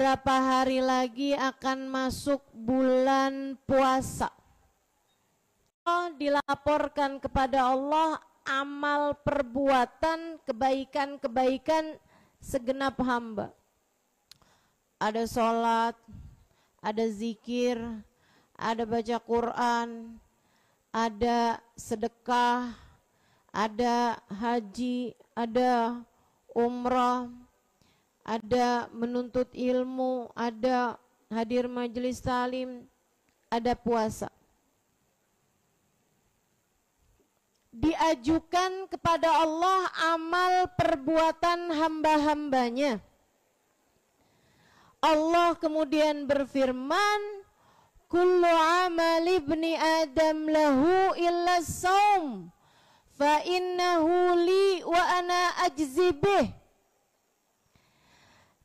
beberapa hari lagi akan masuk bulan puasa. Dilaporkan kepada Allah amal perbuatan kebaikan-kebaikan segenap hamba. Ada sholat, ada zikir, ada baca Quran, ada sedekah, ada haji, ada umrah, ada menuntut ilmu, ada hadir majelis talim, ada puasa. Diajukan kepada Allah amal perbuatan hamba-hambanya. Allah kemudian berfirman, kullu amal ibni adam lahu illa saum fa innahu li wa ana ajzi bih.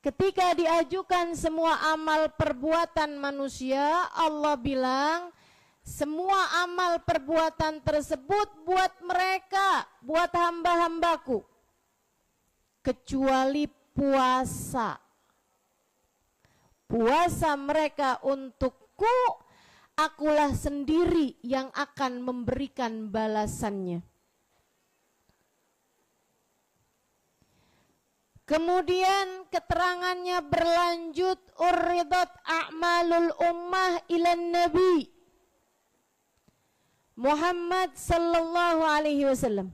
Ketika diajukan semua amal perbuatan manusia, Allah bilang semua amal perbuatan tersebut buat mereka, buat hamba-hambaku, kecuali puasa. Puasa mereka untukku, akulah sendiri yang akan memberikan balasannya. Kemudian keterangannya berlanjut, uridat a'malul ummah ilan nabi Muhammad sallallahu alaihi wasallam.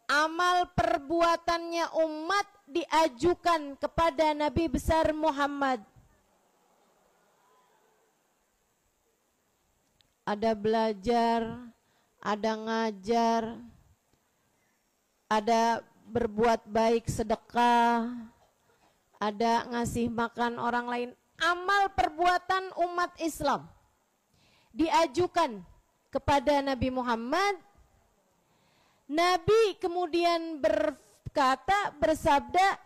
Amal perbuatannya umat diajukan kepada Nabi besar Muhammad. Ada belajar, ada ngajar, ada berbuat baik sedekah, ada ngasih makan orang lain. Amal perbuatan umat Islam diajukan kepada Nabi Muhammad. Nabi kemudian berkata, bersabda,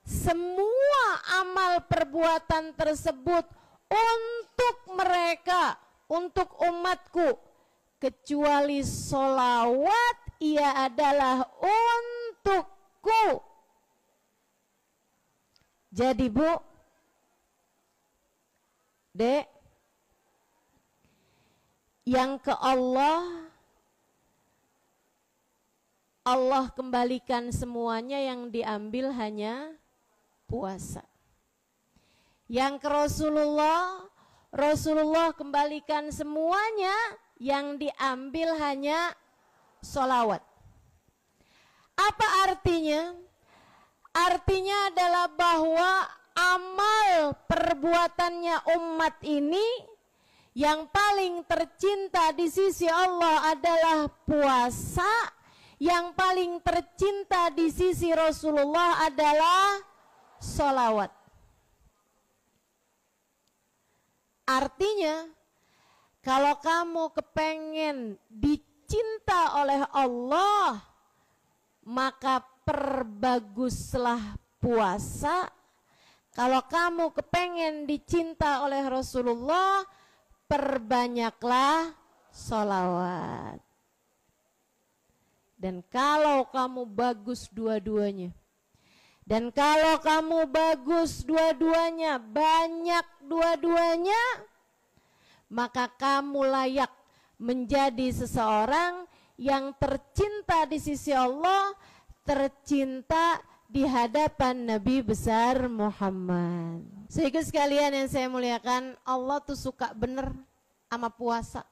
semua amal perbuatan tersebut untuk mereka, untuk umatku, kecuali sholawat, ia adalah untukku. Jadi Bu, Dek, yang ke Allah kembalikan semuanya, yang diambil hanya puasa. Yang ke Rasulullah kembalikan semuanya, yang diambil hanya sholawat. Apa artinya? Artinya adalah bahwa amal perbuatannya umat ini yang paling tercinta di sisi Allah adalah puasa. Yang paling tercinta di sisi Rasulullah adalah sholawat. Artinya, kalau kamu kepengen dicinta oleh Allah, maka perbaguslah puasa. Kalau kamu kepengen dicinta oleh Rasulullah, perbanyaklah sholawat. Dan kalau kamu bagus dua-duanya, dan kalau kamu bagus dua-duanya, banyak dua-duanya, maka kamu layak menjadi seseorang yang tercinta di sisi Allah, tercinta di hadapan Nabi besar Muhammad. Sehingga sekalian yang saya muliakan, Allah tuh suka bener sama puasa.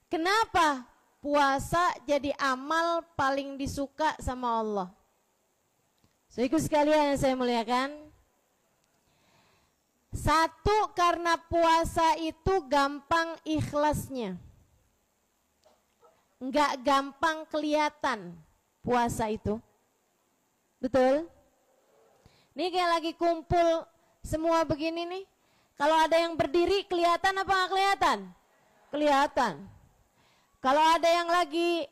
Kenapa puasa jadi amal paling disuka sama Allah? Sehingga sekalian yang saya muliakan, satu, karena puasa itu gampang ikhlasnya, nggak gampang kelihatan puasa itu. Betul? Ini kayak lagi kumpul semua begini nih. Kalau ada yang berdiri kelihatan apa nggak kelihatan? Kelihatan. Kalau ada yang lagi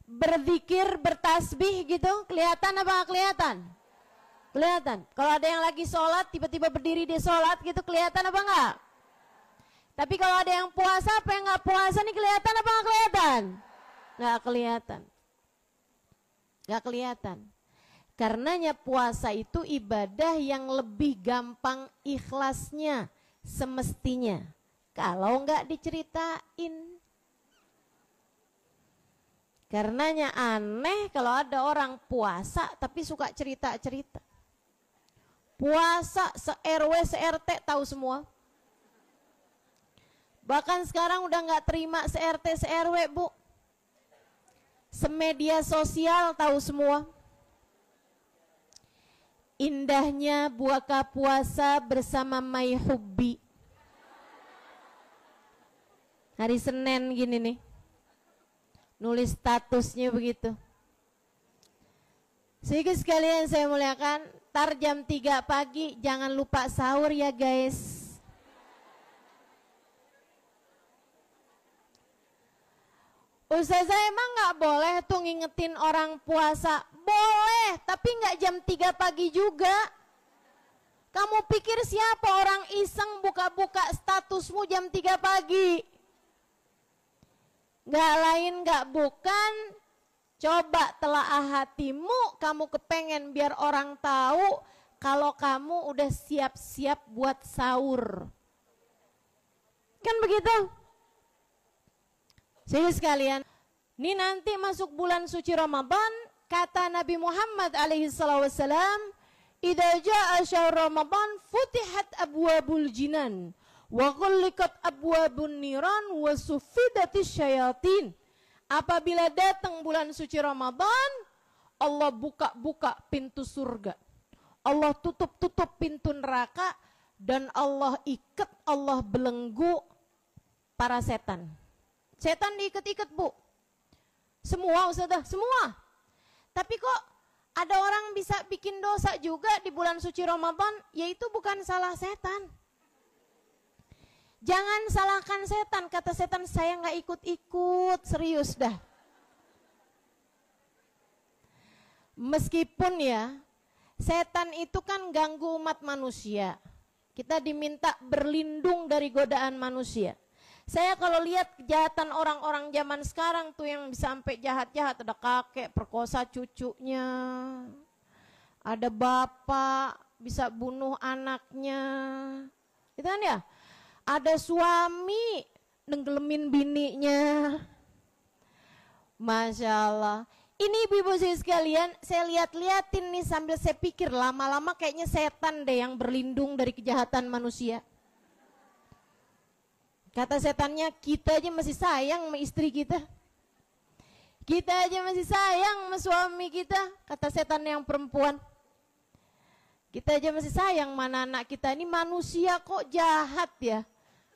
berzikir, bertasbih gitu, kelihatan apa nggak kelihatan? Kelihatan. Kalau ada yang lagi sholat, tiba-tiba berdiri dia sholat gitu, kelihatan apa enggak? Tapi kalau ada yang puasa, apa yang nggak puasa nih, kelihatan apa nggak kelihatan? Nggak kelihatan. Nggak kelihatan. Karenanya puasa itu ibadah yang lebih gampang ikhlasnya semestinya. Kalau enggak diceritain. Karenanya aneh kalau ada orang puasa tapi suka cerita-cerita. Puasa se-RW, se-RT tahu semua. Bahkan sekarang udah enggak terima se-RT, se-RW, Bu. Semedia sosial tahu semua. Indahnya buka puasa bersama My Hubbi. Hari Senin gini nih. Nulis statusnya begitu. Sehingga sekalian saya muliakan, tar jam 3 pagi jangan lupa sahur ya guys. Ustazah emang gak boleh tuh ngingetin orang puasa? Boleh, tapi gak jam 3 pagi juga. Kamu pikir siapa orang iseng buka-buka statusmu jam 3 pagi? Gak lain gak bukan, coba telaah hatimu, kamu kepengen biar orang tahu kalau kamu udah siap-siap buat sahur. Kan begitu? Jadi sekalian, ini nanti masuk bulan suci Ramadan, kata Nabi Muhammad alaihi wasallam, "Idza jaa syahr Ramadan futihat abwabul jinan wa ghulliqat abwabun niran wa suffidatis syayatin." Apabila datang bulan suci Ramadan, Allah buka-buka pintu surga. Allah tutup-tutup pintu neraka dan Allah ikat, Allah belenggu para setan. Setan diikat-ikat, Bu. Semua Ustazah, semua. Tapi kok ada orang bisa bikin dosa juga di bulan suci Ramadan, yaitu bukan salah setan. Jangan salahkan setan, kata setan saya nggak ikut-ikut, serius dah. Meskipun ya, setan itu kan ganggu umat manusia. Kita diminta berlindung dari godaan manusia. Saya kalau lihat kejahatan orang-orang zaman sekarang tuh yang bisa sampai jahat-jahat, ada kakek perkosa cucunya, ada bapak bisa bunuh anaknya, gitu kan ya? Ada suami nenggelemin bininya, Masya Allah. Ini ibu-ibu sekalian, saya lihat-liatin nih sambil saya pikir, lama-lama kayaknya setan deh yang berlindung dari kejahatan manusia. Kata setannya, kita aja masih sayang sama istri kita. Kita aja masih sayang sama suami kita. Kata setan yang perempuan. Kita aja masih sayang sama anak kita. Ini manusia kok jahat ya.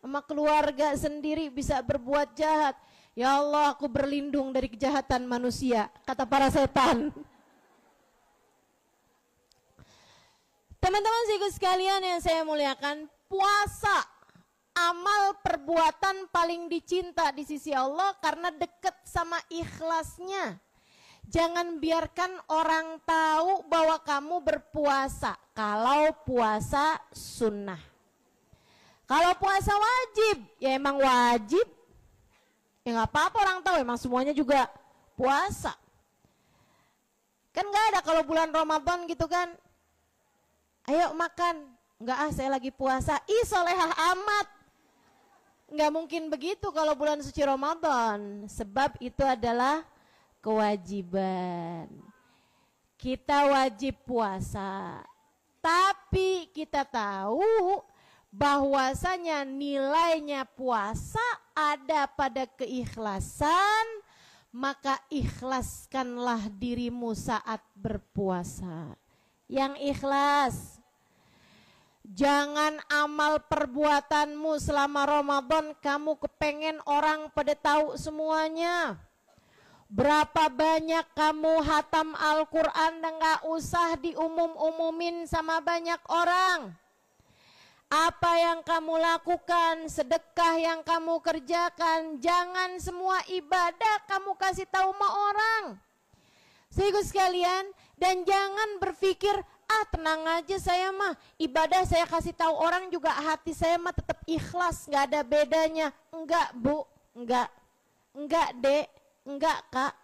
Sama keluarga sendiri bisa berbuat jahat. Ya Allah, aku berlindung dari kejahatan manusia. Kata para setan. Teman-teman sekalian yang saya muliakan, puasa amal perbuatan paling dicinta di sisi Allah karena dekat sama ikhlasnya. Jangan biarkan orang tahu bahwa kamu berpuasa kalau puasa sunnah. Kalau puasa wajib, ya emang wajib. Ya nggak apa-apa orang tahu, emang semuanya juga puasa. Kan nggak ada kalau bulan Ramadan gitu kan. Ayo makan. Enggak saya lagi puasa. Ih solehah amat. Enggak mungkin begitu kalau bulan suci Ramadan. Sebab itu adalah kewajiban. Kita wajib puasa. Tapi kita tahu bahwasanya nilainya puasa ada pada keikhlasan. Maka ikhlaskanlah dirimu saat berpuasa. Yang ikhlas. Jangan amal perbuatanmu selama Ramadan kamu kepengen orang pada tahu semuanya. Berapa banyak kamu hatam Al-Quran dan gak usah diumum-umumin sama banyak orang. Apa yang kamu lakukan, sedekah yang kamu kerjakan, jangan semua ibadah kamu kasih tahu sama orang. Sehingga sekalian, dan jangan berpikir, tenang aja saya mah, ibadah saya kasih tahu orang juga hati saya mah tetap ikhlas, nggak ada bedanya. Enggak Bu, enggak dek, enggak kak.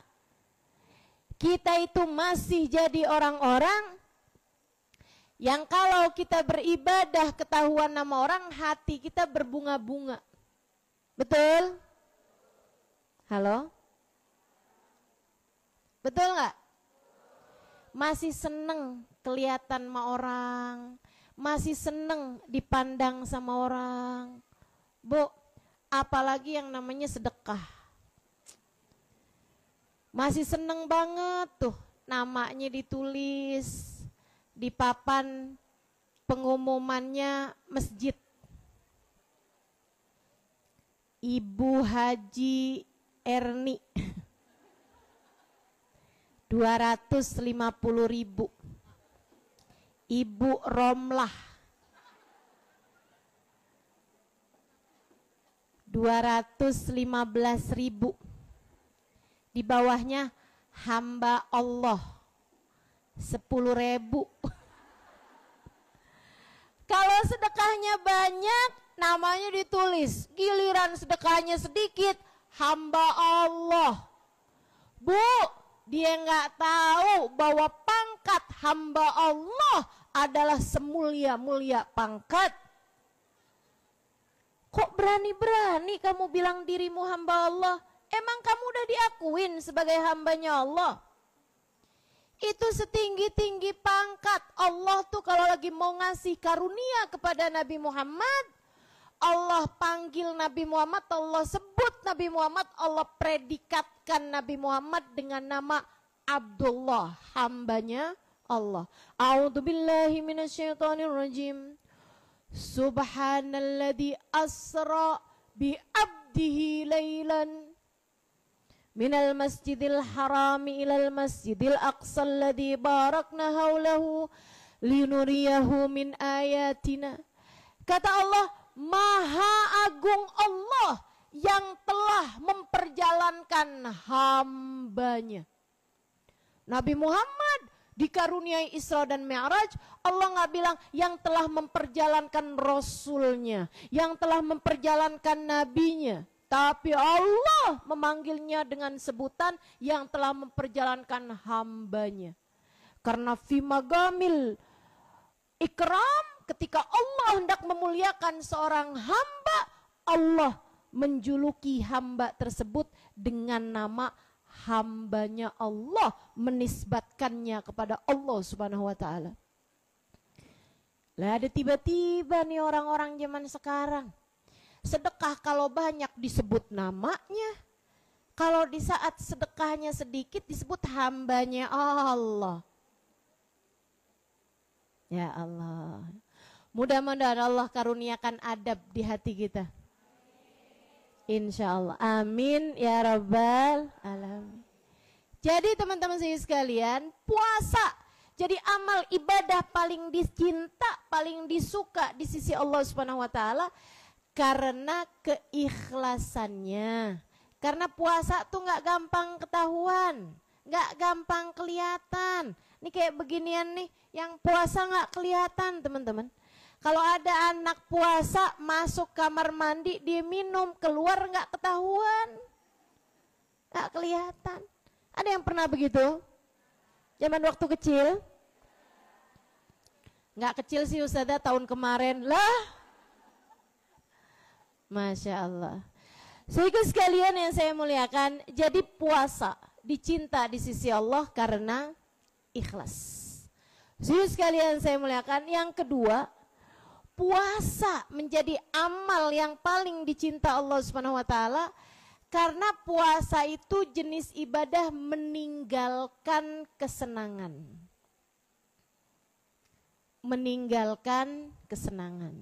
kita itu masih jadi orang-orang yang kalau kita beribadah ketahuan nama orang, hati kita berbunga-bunga. Betul? Halo? Betul nggak? Masih seneng kelihatan sama orang, masih seneng dipandang sama orang. Bu, apalagi yang namanya sedekah. Masih seneng banget tuh namanya ditulis di papan pengumumannya masjid. Ibu Haji Erni 250.000. Ibu Romlah 215.000. Di bawahnya hamba Allah 10.000. Kalau sedekahnya banyak, namanya ditulis. Giliran sedekahnya sedikit, hamba Allah. Bu, dia nggak tahu bahwa pangkat hamba Allah adalah semulia-mulia pangkat. Kok berani-berani kamu bilang dirimu hamba Allah? Emang kamu udah diakuin sebagai hambanya Allah? Itu setinggi-tinggi pangkat. Allah tuh kalau lagi mau ngasih karunia kepada Nabi Muhammad, Allah panggil Nabi Muhammad, Allah sebut Nabi Muhammad, Allah predikatkan Nabi Muhammad dengan nama Abdullah, hambanya Allah. A'udzubillahi minasyaitonirrajim. Subhanalladzi asra bi abdihi lailan minal masjidil harami ilal masjidil aqsa alladzi barakna haulahu linuriyahu min ayatina. Kata Allah, Maha Agung Allah yang telah memperjalankan hambanya. Nabi Muhammad dikaruniai Isra dan Mi'raj, Allah nggak bilang yang telah memperjalankan Rasulnya, yang telah memperjalankan Nabinya. Tapi Allah memanggilnya dengan sebutan yang telah memperjalankan hambanya. Karena fimagamil ikram, ketika Allah hendak memuliakan seorang hamba, Allah menjuluki hamba tersebut dengan nama hambanya Allah, menisbatkannya kepada Allah Subhanahu wa ta'ala. Lah ada tiba-tiba nih orang-orang zaman sekarang, sedekah kalau banyak disebut namanya, kalau di saat sedekahnya sedikit disebut hambanya Allah. Ya Allah, mudah-mudahan Allah karuniakan adab di hati kita. Insya Allah, amin ya rabbal alamin. Jadi teman-teman saya sekalian, puasa jadi amal ibadah paling dicinta, paling disuka di sisi Allah Subhanahu wa ta'ala, karena keikhlasannya. Karena puasa tuh nggak gampang ketahuan, nggak gampang kelihatan. Ini kayak beginian nih, yang puasa nggak kelihatan teman-teman. Kalau ada anak puasa masuk kamar mandi, dia minum, keluar nggak ketahuan, nggak kelihatan. Ada yang pernah begitu? Zaman waktu kecil? Nggak kecil sih Ustazah, tahun kemarin lah. Masya Allah. Sehingga sekalian yang saya muliakan, jadi puasa dicinta di sisi Allah karena ikhlas. Sehingga sekalian saya muliakan, yang kedua, puasa menjadi amal yang paling dicinta Allah Subhanahu wa ta'ala karena puasa itu jenis ibadah meninggalkan kesenangan. Meninggalkan kesenangan.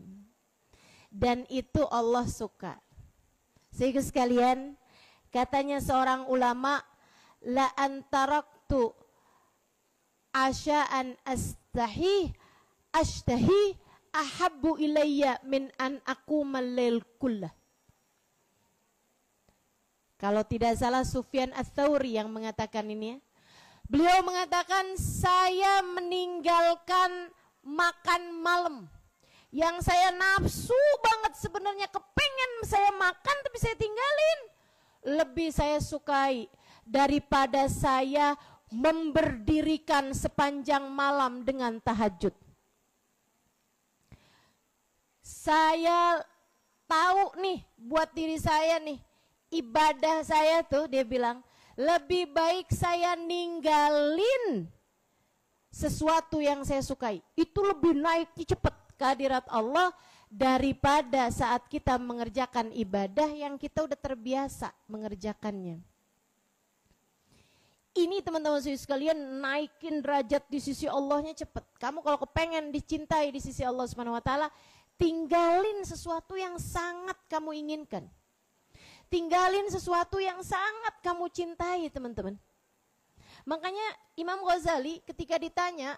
Dan itu Allah suka. Sehingga sekalian, katanya seorang ulama, la antaraktu asya'an ashtahi ahabbu ilayya min an aqumal lail kullah. Kalau tidak salah Sufyan Ats-Tsauri yang mengatakan ini ya. Beliau mengatakan, saya meninggalkan makan malam yang saya nafsu banget sebenarnya, kepengen saya makan tapi saya tinggalin, lebih saya sukai daripada saya memberdirikan sepanjang malam dengan tahajud. Saya tahu nih buat diri saya nih, ibadah saya tuh, dia bilang, lebih baik saya ninggalin sesuatu yang saya sukai. Itu lebih naik cepat kehadirat Allah daripada saat kita mengerjakan ibadah yang kita udah terbiasa mengerjakannya. Ini teman-teman sekalian, naikin derajat di sisi Allahnya cepat. Kamu kalau kepengen dicintai di sisi Allah Subhanahu wa taala, tinggalin sesuatu yang sangat kamu inginkan. Tinggalin sesuatu yang sangat kamu cintai, teman-teman. Makanya Imam Ghazali ketika ditanya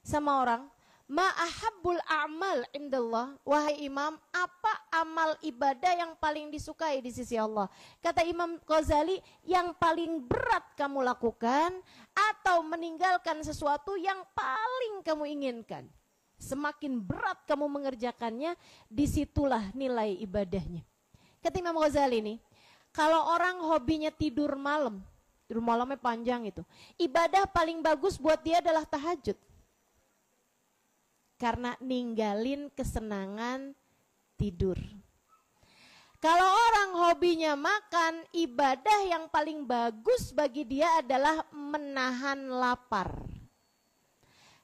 sama orang, ma ahabbul a'mal indallah, wahai Imam, apa amal ibadah yang paling disukai di sisi Allah? Kata Imam Ghazali, yang paling berat kamu lakukan atau meninggalkan sesuatu yang paling kamu inginkan. Semakin berat kamu mengerjakannya, disitulah nilai ibadahnya. Kata Imam Ghazali nih, kalau orang hobinya tidur malamnya panjang itu, ibadah paling bagus buat dia adalah tahajud. Karena ninggalin kesenangan tidur. Kalau orang hobinya makan, ibadah yang paling bagus bagi dia adalah menahan lapar.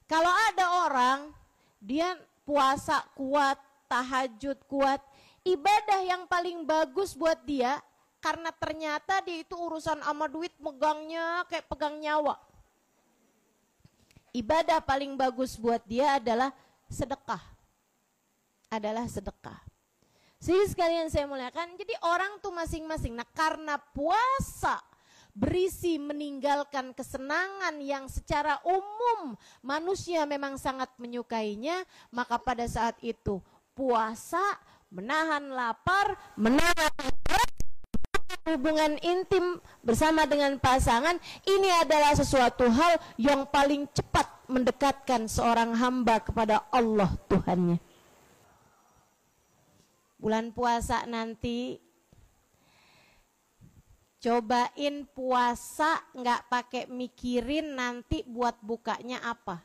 Kalau ada orang dia puasa kuat, tahajud kuat, ibadah yang paling bagus buat dia, karena ternyata dia itu urusan sama duit megangnya kayak pegang nyawa. Ibadah paling bagus buat dia adalah sedekah. Jadi sekalian saya muliakan, jadi orang tuh masing-masing. Nah, karena puasa berisi meninggalkan kesenangan yang secara umum manusia memang sangat menyukainya, maka pada saat itu puasa, menahan lapar, menahan hubungan intim bersama dengan pasangan, ini adalah sesuatu hal yang paling cepat mendekatkan seorang hamba kepada Allah Tuhannya. Bulan puasa nanti, cobain puasa nggak pakai mikirin nanti buat bukanya apa.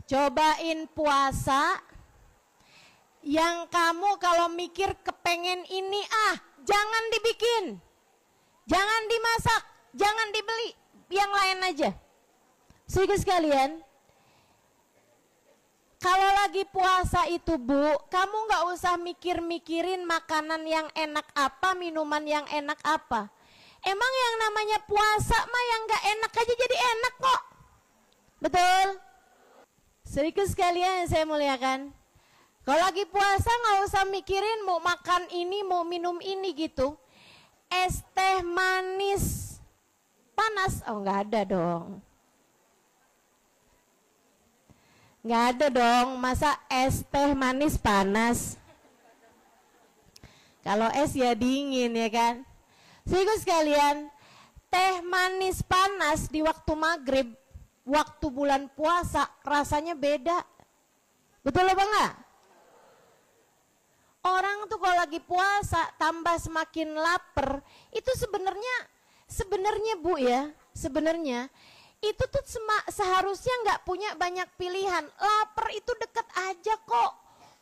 Cobain puasa yang kamu kalau mikir kepengen ini, jangan dibikin, jangan dimasak, jangan dibeli, yang lain aja. Sehingga sekalian, kalau lagi puasa itu Bu, kamu nggak usah mikir-mikirin makanan yang enak apa, minuman yang enak apa. Emang yang namanya puasa mah yang nggak enak aja jadi enak kok. Betul? Sedikit sekalian yang saya muliakan, kalau lagi puasa nggak usah mikirin mau makan ini, mau minum ini gitu. Es teh manis panas, oh nggak ada dong. Nggak ada dong, masa es teh manis panas? Kalau es ya dingin ya kan. Sehingga sekalian, teh manis panas di waktu maghrib, waktu bulan puasa rasanya beda. Betul apa enggak? Orang tuh kalau lagi puasa tambah semakin lapar, itu sebenarnya Bu ya, sebenarnya itu tuh seharusnya nggak punya banyak pilihan. Lapar itu deket aja kok.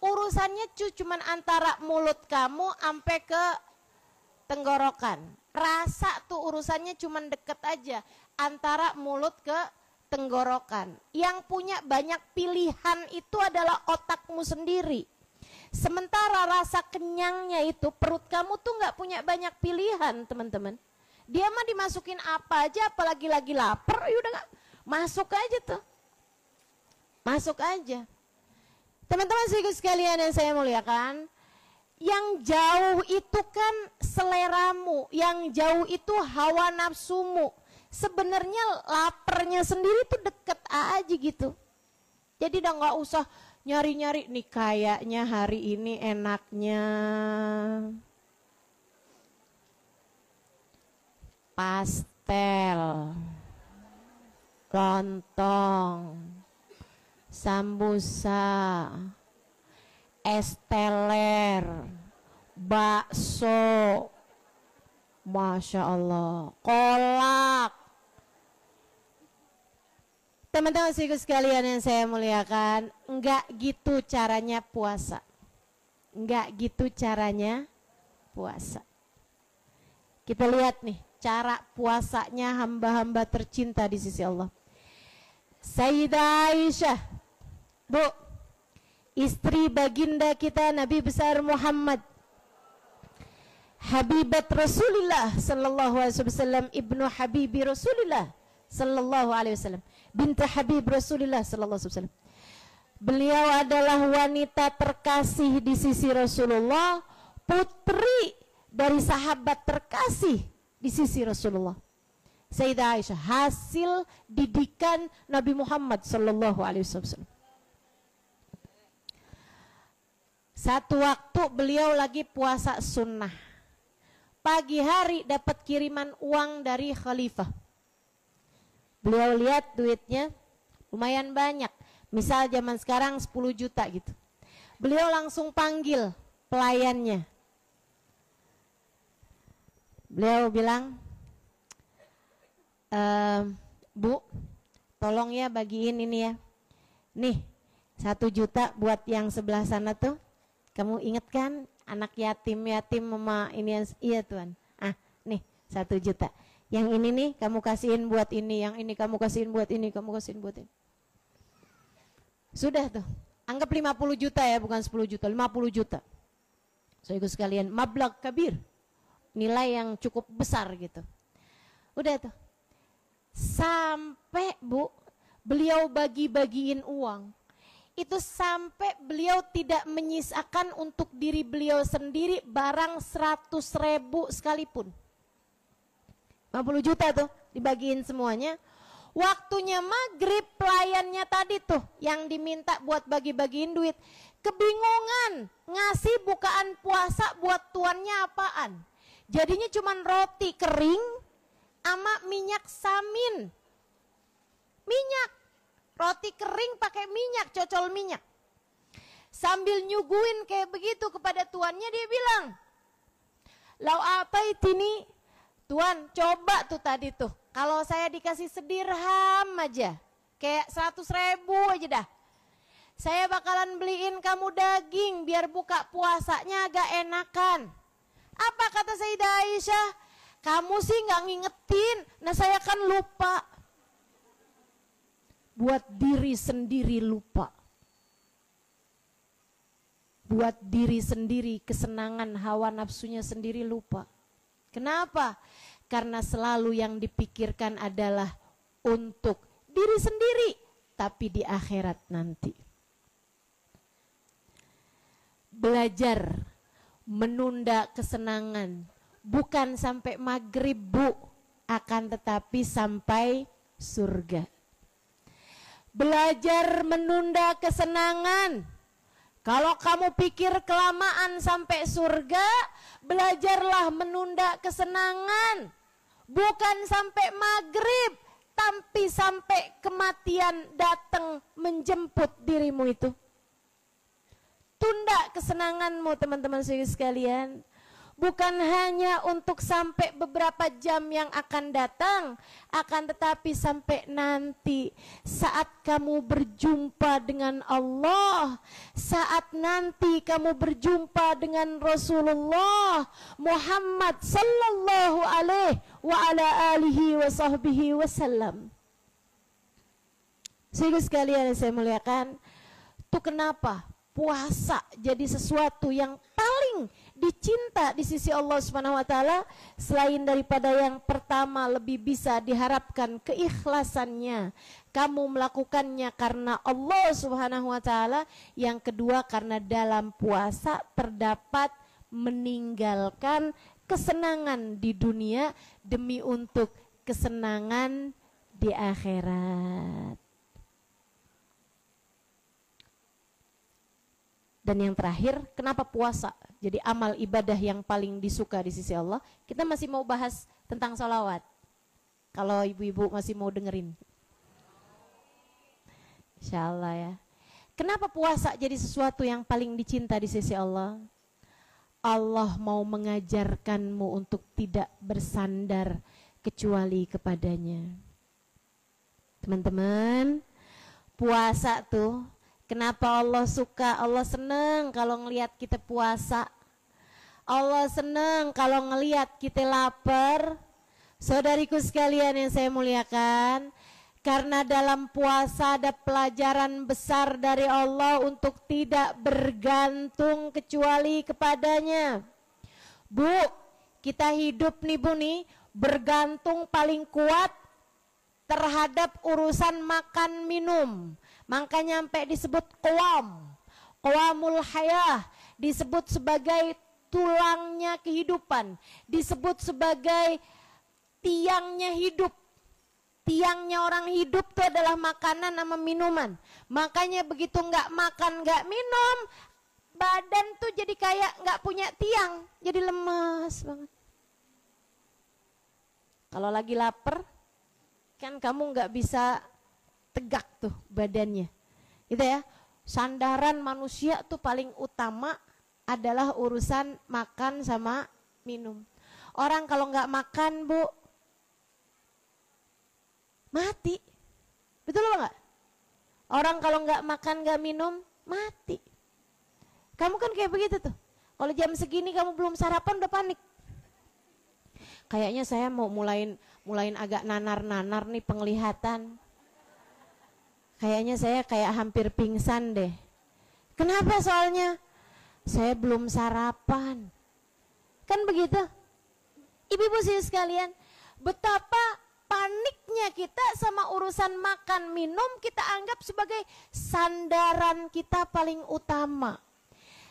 Urusannya cuman antara mulut kamu sampai ke tenggorokan. Rasa tuh urusannya cuman deket aja antara mulut ke tenggorokan. Yang punya banyak pilihan itu adalah otakmu sendiri. Sementara rasa kenyangnya itu perut kamu tuh nggak punya banyak pilihan, teman-teman. Dia mah dimasukin apa aja, apalagi lagi lapar, yaudah gak, masuk aja tuh. Masuk aja. Teman-teman sekalian yang saya muliakan, yang jauh itu kan seleramu, yang jauh itu hawa nafsumu. Sebenarnya laparnya sendiri tuh deket aja gitu. Jadi udah gak usah nyari-nyari nih kayaknya hari ini enaknya pastel, lontong, sambusa, es teler, bakso, Masya Allah, kolak. Teman-teman sekalian yang saya muliakan, enggak gitu caranya puasa. Enggak gitu caranya puasa. Kita lihat nih, cara puasanya hamba-hamba tercinta di sisi Allah. Sayyidah Aisyah, Bu, istri baginda kita Nabi besar Muhammad, Habibat Rasulullah sallallahu alaihi wasallam, ibnu Habibi Rasulullah sallallahu alaihi wasallam, binti Habib Rasulullah sallallahu alaihi wasallam. Beliau adalah wanita terkasih di sisi Rasulullah, putri dari sahabat terkasih di sisi Rasulullah. Sayyidah Aisyah, hasil didikan Nabi Muhammad sallallahu alaihi wasallam. Satu waktu beliau lagi puasa sunnah. Pagi hari dapat kiriman uang dari khalifah. Beliau lihat duitnya lumayan banyak. Misal zaman sekarang 10 juta gitu. Beliau langsung panggil pelayannya. Beliau bilang, Bu, tolong ya bagiin ini ya. Nih, 1 juta buat yang sebelah sana tuh. Kamu inget kan anak yatim mama ini? Iya Tuhan. Ah, nih 1 juta. Yang ini nih kamu kasihin buat ini, yang ini kamu kasihin buat ini, kamu kasihin buat ini. Sudah tuh, anggap 50 juta ya, bukan 10 juta, 50 juta. Saudara sekalian, mablag kabir, nilai yang cukup besar gitu. Udah tuh, sampai Bu, beliau bagi-bagiin uang. Itu sampai beliau tidak menyisakan untuk diri beliau sendiri barang 100.000 sekalipun. 50 juta tuh dibagiin semuanya. Waktunya maghrib, pelayannya tadi tuh yang diminta buat bagi-bagiin duit kebingungan ngasih bukaan puasa buat tuannya apaan. Jadinya cuman roti kering sama minyak samin. Minyak, roti kering pakai minyak, cocol minyak. Sambil nyuguin kayak begitu kepada tuannya, dia bilang, "Lau apa ini? Tuan, coba tuh tadi tuh, kalau saya dikasih sedirham aja, kayak 100.000 aja dah, saya bakalan beliin kamu daging biar buka puasanya agak enakan." Apa kata Sayyidah Aisyah? "Kamu sih nggak ngingetin, nah saya kan lupa." Buat diri sendiri lupa. Buat diri sendiri, kesenangan hawa nafsunya sendiri lupa. Kenapa? Karena selalu yang dipikirkan adalah untuk diri sendiri, tapi di akhirat nanti. Belajar menunda kesenangan, bukan sampai maghrib Bu, akan tetapi sampai surga. Belajar menunda kesenangan. Kalau kamu pikir kelamaan sampai surga, belajarlah menunda kesenangan. Bukan sampai maghrib, tapi sampai kematian datang menjemput dirimu itu. Tunda kesenanganmu teman-teman sekalian. Bukan hanya untuk sampai beberapa jam yang akan datang, akan tetapi sampai nanti saat kamu berjumpa dengan Allah, saat nanti kamu berjumpa dengan Rasulullah Muhammad sallallahu alaihi wa ala alihi wa sahbihi wasallam. Sehingga sekalian yang saya muliakan, itu kenapa puasa jadi sesuatu yang paling dicinta di sisi Allah Subhanahu wa taala, selain daripada yang pertama lebih bisa diharapkan keikhlasannya, kamu melakukannya karena Allah Subhanahu wa taala, yang kedua karena dalam puasa terdapat meninggalkan kesenangan di dunia demi untuk kesenangan di akhirat. Dan yang terakhir, kenapa puasa jadi amal ibadah yang paling disuka di sisi Allah? Kita masih mau bahas tentang sholawat. Kalau ibu-ibu masih mau dengerin, insya Allah ya. Kenapa puasa jadi sesuatu yang paling dicinta di sisi Allah? Allah mau mengajarkanmu untuk tidak bersandar kecuali kepadanya. Teman-teman, puasa tuh kenapa Allah suka, Allah seneng kalau ngelihat kita puasa. Allah seneng kalau ngelihat kita lapar. Saudariku sekalian yang saya muliakan, karena dalam puasa ada pelajaran besar dari Allah untuk tidak bergantung kecuali kepadanya. Bu, kita hidup nih Bu nih, bergantung paling kuat terhadap urusan makan minum. Makanya sampai disebut qawamul hayah, disebut sebagai tulangnya kehidupan, disebut sebagai tiangnya hidup. Tiangnya orang hidup itu adalah makanan sama minuman. Makanya begitu nggak makan nggak minum, badan tuh jadi kayak nggak punya tiang, jadi lemas banget. Kalau lagi lapar kan kamu nggak bisa tegak tuh badannya, gitu ya. Sandaran manusia tuh paling utama adalah urusan makan sama minum. Orang kalau nggak makan Bu, mati. Betul apa enggak? Orang kalau nggak makan nggak minum mati. Kamu kan kayak begitu tuh. Kalau jam segini kamu belum sarapan udah panik. Kayaknya saya mau mulain agak nanar-nanar nih penglihatan. Kayaknya saya kayak hampir pingsan deh. Kenapa soalnya? Saya belum sarapan. Kan begitu? Ibu-ibu sekalian, betapa paniknya kita sama urusan makan minum kita anggap sebagai sandaran kita paling utama,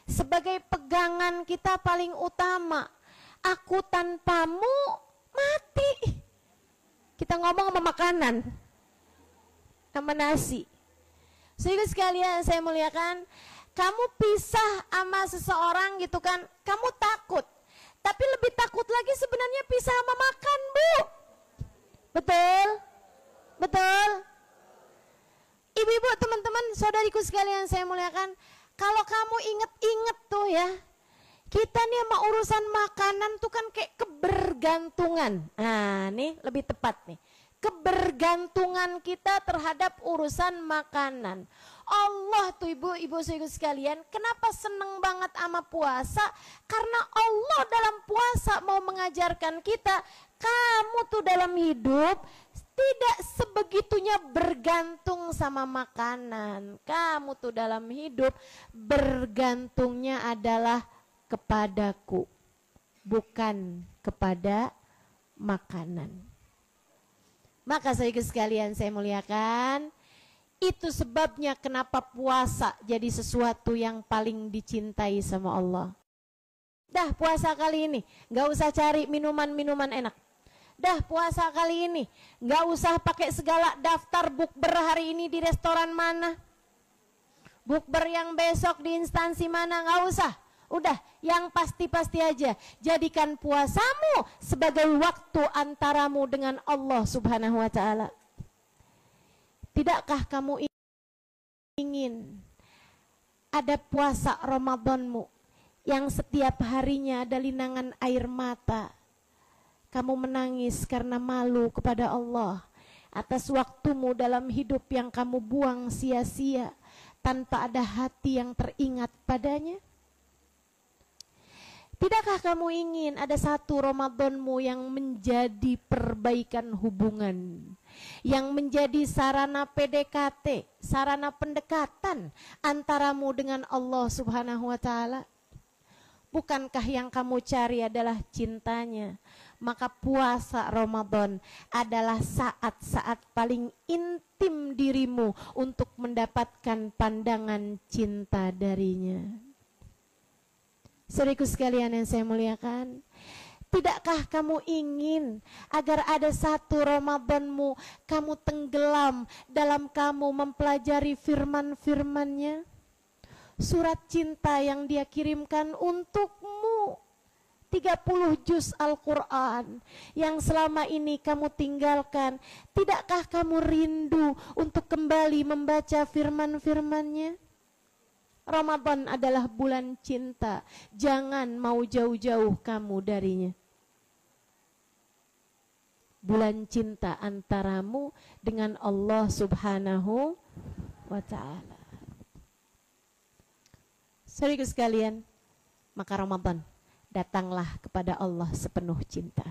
sebagai pegangan kita paling utama. Aku tanpamu mati. Kita ngomong sama makanan, sama nasi. Sehingga sekalian saya muliakan, kamu pisah sama seseorang gitu kan, kamu takut. Tapi lebih takut lagi sebenarnya pisah sama makan Bu. Betul? Betul? Ibu-ibu, teman-teman, saudariku sekalian saya muliakan, kalau kamu inget-inget tuh ya, kita nih sama urusan makanan tuh kan kayak kebergantungan. Nah, nih lebih tepat nih. Kebergantungan kita terhadap urusan makanan. Allah tuh ibu-ibu sekalian, kenapa seneng banget sama puasa? Karena Allah dalam puasa mau mengajarkan kita, kamu tuh dalam hidup tidak sebegitunya bergantung sama makanan. Kamu tuh dalam hidup bergantungnya adalah kepadaku, bukan kepada makanan. Maka sekalian saya muliakan, itu sebabnya kenapa puasa jadi sesuatu yang paling dicintai sama Allah. Dah puasa kali ini, gak usah cari minuman-minuman enak. Dah puasa kali ini, gak usah pakai segala daftar bukber hari ini di restoran mana, bukber yang besok di instansi mana, gak usah. Udah, yang pasti-pasti aja, jadikan puasamu sebagai waktu antaramu dengan Allah Subhanahu wa ta'ala. Tidakkah kamu ingin ada puasa Ramadanmu yang setiap harinya ada linangan air mata, kamu menangis karena malu kepada Allah atas waktumu dalam hidup yang kamu buang sia-sia tanpa ada hati yang teringat padanya? Tidakkah kamu ingin ada satu Ramadanmu yang menjadi perbaikan hubungan, yang menjadi sarana PDKT, sarana pendekatan antaramu dengan Allah Subhanahu wa ta'ala? Bukankah yang kamu cari adalah cintanya? Maka puasa Ramadan adalah saat-saat paling intim dirimu untuk mendapatkan pandangan cinta darinya. Saudaraku sekalian yang saya muliakan, tidakkah kamu ingin agar ada satu Ramadanmu kamu tenggelam dalam kamu mempelajari firman-firmannya? Surat cinta yang dia kirimkan untukmu, 30 juz Al-Quran yang selama ini kamu tinggalkan. Tidakkah kamu rindu untuk kembali membaca firman-firmannya? Ramadan adalah bulan cinta. Jangan mau jauh-jauh kamu darinya. Bulan cinta antaramu dengan Allah Subhanahu wa ta'ala. Saudaraku sekalian, maka Ramadan, datanglah kepada Allah sepenuh cinta.